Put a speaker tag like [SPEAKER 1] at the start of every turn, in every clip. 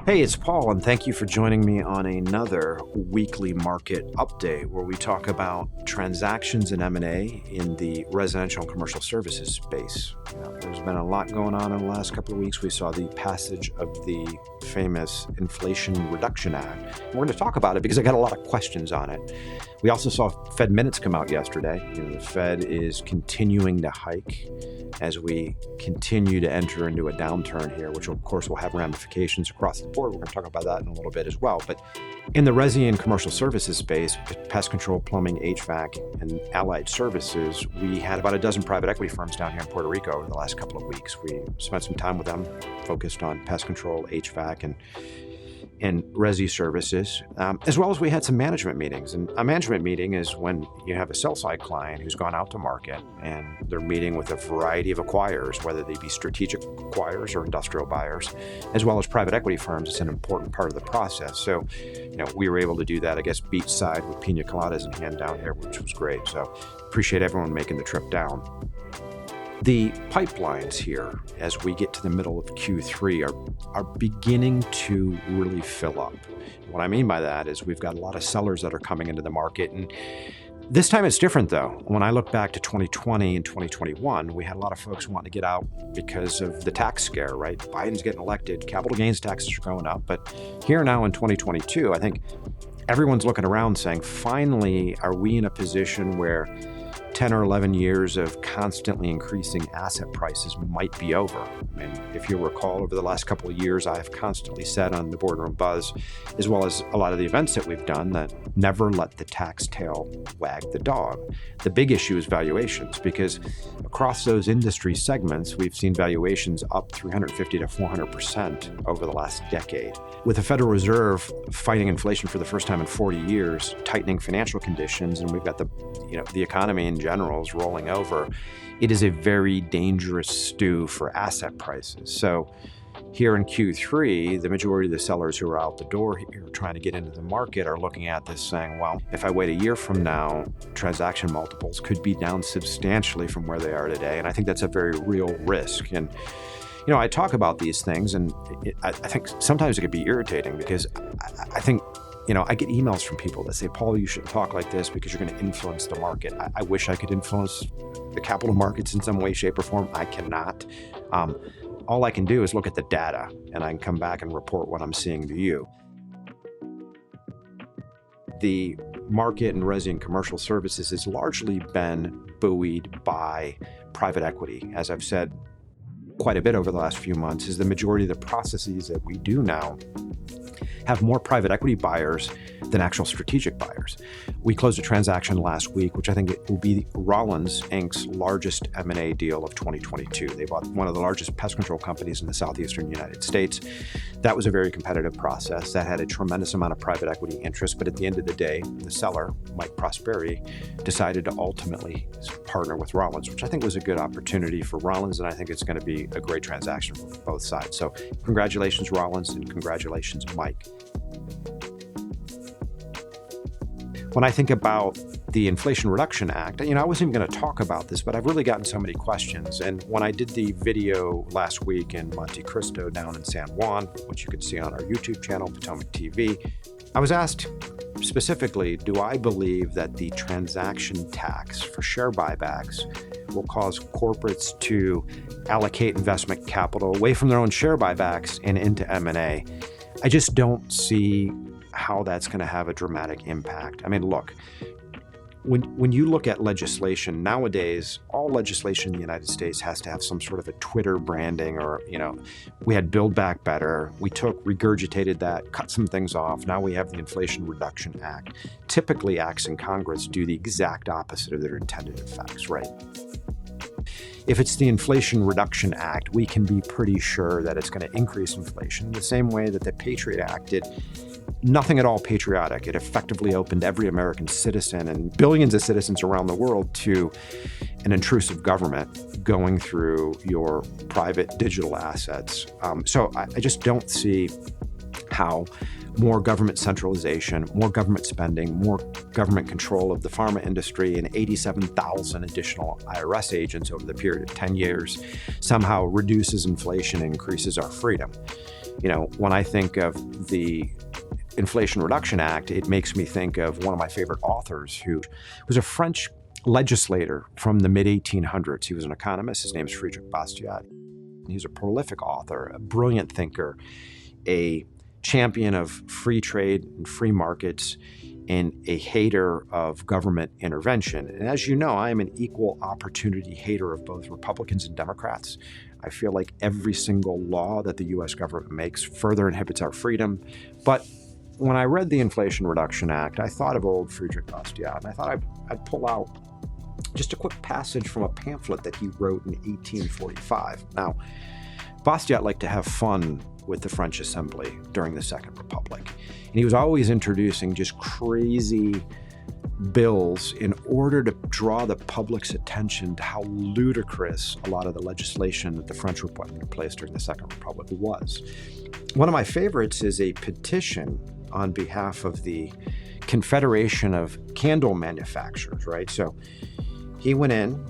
[SPEAKER 1] Hey, it's Paul, and thank you for joining me on another weekly market update where we talk about transactions and M&A in the residential and commercial services space. There's been a lot going on in the last couple of weeks. We saw the passage of the famous Inflation Reduction Act. We're going to talk about it because I got a lot of questions on it. We also saw Fed minutes come out yesterday. The Fed is continuing to hike as we continue to enter into a downturn here, which of course will have ramifications across the board. We're going to talk about that in a little bit as well. But in the resi and commercial services space, pest control, plumbing, HVAC, and allied services, we had about a dozen private equity firms down here in Puerto Rico over the last couple of weeks. We spent some time with them, focused on pest control, HVAC, and resi services, as well as we had some management meetings. And a management meeting is when you have a sell-side client who's gone out to market and they're meeting with a variety of acquirers, whether they be strategic acquirers or industrial buyers, as well as private equity firms. It's an important part of the process. So, we were able to do that, I guess, beachside with pina coladas in hand down here, which was great. So appreciate everyone making the trip down. The pipelines here, as we get to the middle of Q3, are beginning to really fill up. What I mean by that is we've got a lot of sellers that are coming into the market. And this time it's different, though. When I look back to 2020 and 2021, we had a lot of folks wanting to get out because of the tax scare, right? Biden's getting elected, capital gains taxes are going up. But here now in 2022, I think everyone's looking around saying, finally, are we in a position where 10 or 11 years of constantly increasing asset prices might be over? And if you recall, over the last couple of years, I have constantly said on the Boardroom Buzz, as well as a lot of the events that we've done, that never let the tax tail wag the dog. The big issue is valuations, because across those industry segments, we've seen valuations up 350 to 400% over the last decade. With the Federal Reserve fighting inflation for the first time in 40 years, tightening financial conditions, and we've got the economy in general is rolling over, it is a very dangerous stew for asset prices. So here in Q3, the majority of the sellers who are out the door here trying to get into the market are looking at this saying, well, if I wait a year from now, transaction multiples could be down substantially from where they are today. And I think that's a very real risk. And I talk about these things, and I think sometimes it could be irritating because I think I get emails from people that say, Paul, you shouldn't talk like this because you're going to influence the market. I wish I could influence the capital markets in some way, shape, or form. I cannot. All I can do is look at the data, and I can come back and report what I'm seeing to you. The market in resi and commercial services has largely been buoyed by private equity. As I've said quite a bit over the last few months, is the majority of the processes that we do now have more private equity buyers than actual strategic buyers. We closed a transaction last week, which I think it will be Rollins Inc.'s largest M&A deal of 2022. They bought one of the largest pest control companies in the southeastern United States. That was a very competitive process. That had a tremendous amount of private equity interest, but at the end of the day, the seller, Mike Prosperi, decided to ultimately partner with Rollins, which I think was a good opportunity for Rollins, and I think it's going to be a great transaction for both sides. So congratulations, Rollins, and congratulations, Mike. When I think about the Inflation Reduction Act, I wasn't even going to talk about this, but I've really gotten so many questions. And when I did the video last week in Montecristo down in San Juan, which you can see on our YouTube channel, POTOMAC TV, I was asked specifically, do I believe that the transaction tax for share buybacks will cause corporates to allocate investment capital away from their own share buybacks and into M&A? I just don't see how that's going to have a dramatic impact. I mean, look, when you look at legislation nowadays, all legislation in the United States has to have some sort of a Twitter branding, or, we had Build Back Better. We regurgitated that, cut some things off. Now we have the Inflation Reduction Act. Typically, acts in Congress do the exact opposite of their intended effects, right? If it's the Inflation Reduction Act, we can be pretty sure that it's going to increase inflation the same way that the Patriot Act did. Nothing at all patriotic. It effectively opened every American citizen and billions of citizens around the world to an intrusive government going through your private digital assets. So I just don't see how more government centralization, more government spending, more government control of the pharma industry, and 87,000 additional IRS agents over the period of 10 years somehow reduces inflation and increases our freedom. You know, when I think of the Inflation Reduction Act, it makes me think of one of my favorite authors who was a French legislator from the mid-1800s. He was an economist. His name is Frederic Bastiat. He's a prolific author, a brilliant thinker, a champion of free trade and free markets, and a hater of government intervention. And as you know, I am an equal opportunity hater of both Republicans and Democrats. I feel like every single law that the U.S. government makes further inhibits our freedom. But when I read the Inflation Reduction Act, I thought of old Frederic Bastiat, and I thought I'd pull out just a quick passage from a pamphlet that he wrote in 1845. Now, Bastiat liked to have fun with the French Assembly during the Second Republic. And he was always introducing just crazy bills in order to draw the public's attention to how ludicrous a lot of the legislation that the French were putting in place during the Second Republic was. One of my favorites is a petition on behalf of the Confederation of Candle Manufacturers, right? So he went in,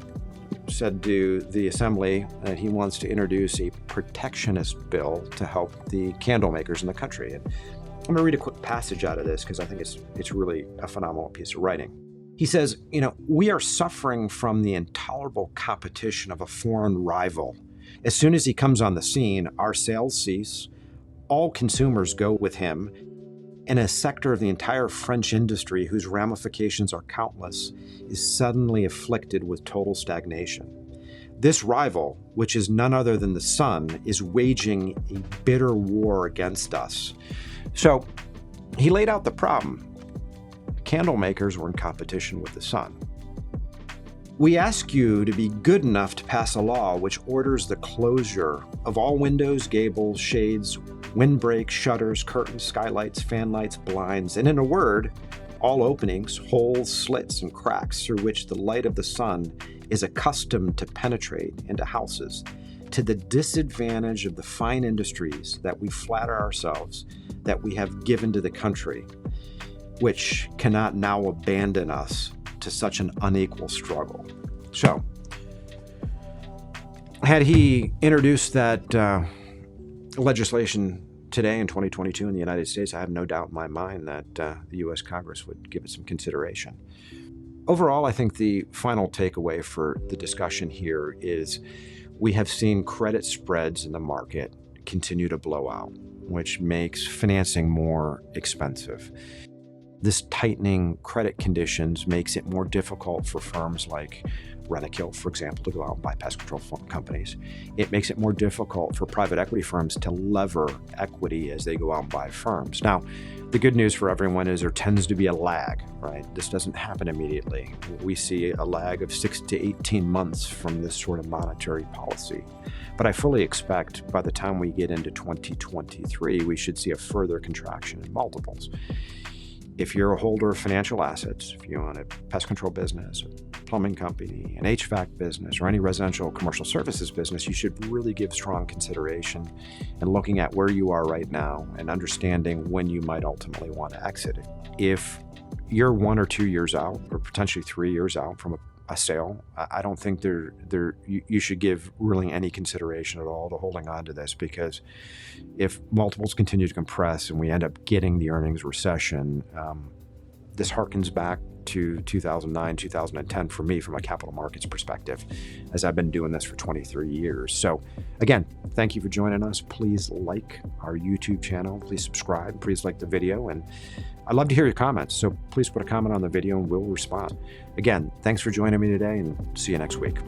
[SPEAKER 1] said to the Assembly that he wants to introduce a protectionist bill to help the candle makers in the country. And I'm going to read a quick passage out of this because I think it's really a phenomenal piece of writing. He says, you know, we are suffering from the intolerable competition of a foreign rival. As soon as he comes on the scene, our sales cease, all consumers go with him, and a sector of the entire French industry whose ramifications are countless is suddenly afflicted with total stagnation. This rival, which is none other than the sun, is waging a bitter war against us. So he laid out the problem. Candle makers were in competition with the sun. We ask you to be good enough to pass a law which orders the closure of all windows, gables, shades, windbreaks, shutters, curtains, skylights, fan lights, blinds, and in a word, all openings, holes, slits, and cracks through which the light of the sun is accustomed to penetrate into houses, to the disadvantage of the fine industries that we flatter ourselves that we have given to the country, which cannot now abandon us to such an unequal struggle. So, had he introduced that legislation today in 2022 in the United States, I have no doubt in my mind that the U.S. Congress would give it some consideration. Overall, I think the final takeaway for the discussion here is we have seen credit spreads in the market continue to blow out, which makes financing more expensive. This tightening credit conditions makes it more difficult for firms like Rentokil, for example, to go out and buy pest control companies. It makes it more difficult for private equity firms to lever equity as they go out and buy firms. Now, the good news for everyone is there tends to be a lag, right? This doesn't happen immediately. We see a lag of 6 to 18 months from this sort of monetary policy. But I fully expect by the time we get into 2023, we should see a further contraction in multiples. If you're a holder of financial assets, if you own a pest control business, a plumbing company, an HVAC business, or any residential commercial services business, you should really give strong consideration in looking at where you are right now and understanding when you might ultimately want to exit it. If you're 1 or 2 years out, or potentially 3 years out from a sale, I don't think you should give really any consideration at all to holding on to this, because if multiples continue to compress and we end up getting the earnings recession, this harkens back to 2009, 2010 for me from a capital markets perspective, as I've been doing this for 23 years. So again, thank you for joining us. Please like our YouTube channel. Please subscribe. Please like the video. And I'd love to hear your comments. So please put a comment on the video and we'll respond. Again, thanks for joining me today and see you next week.